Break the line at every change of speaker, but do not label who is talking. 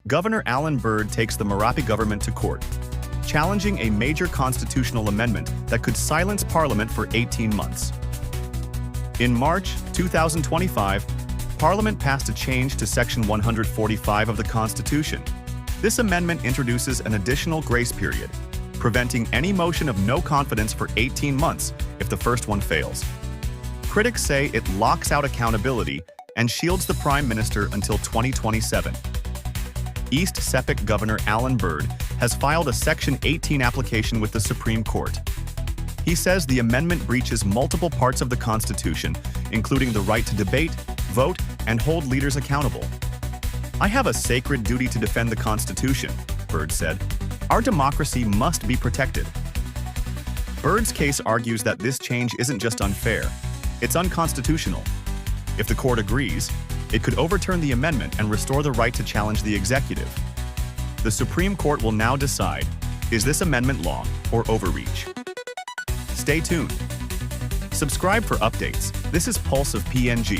Governor Allan Bird takes the Marape government to court, challenging a major constitutional amendment that could silence Parliament for 18 months. In March 2025, Parliament passed a change to Section 145 of the Constitution. This amendment introduces an additional grace period, preventing any motion of no confidence for 18 months if the first one fails. Critics say it locks out accountability and shields the Prime Minister until 2027. East Sepik Governor Allan Bird has filed a Section 18 application with the Supreme Court. He says the amendment breaches multiple parts of the Constitution, including the right to debate, vote, and hold leaders accountable. "I have a sacred duty to defend the Constitution," Bird said. "Our democracy must be protected." Bird's case argues that this change isn't just unfair, it's unconstitutional. If the court agrees, it could overturn the amendment and restore the right to challenge the executive. The Supreme Court will now decide, is this amendment law or overreach? Stay tuned. Subscribe for updates. This is Pulse of PNG.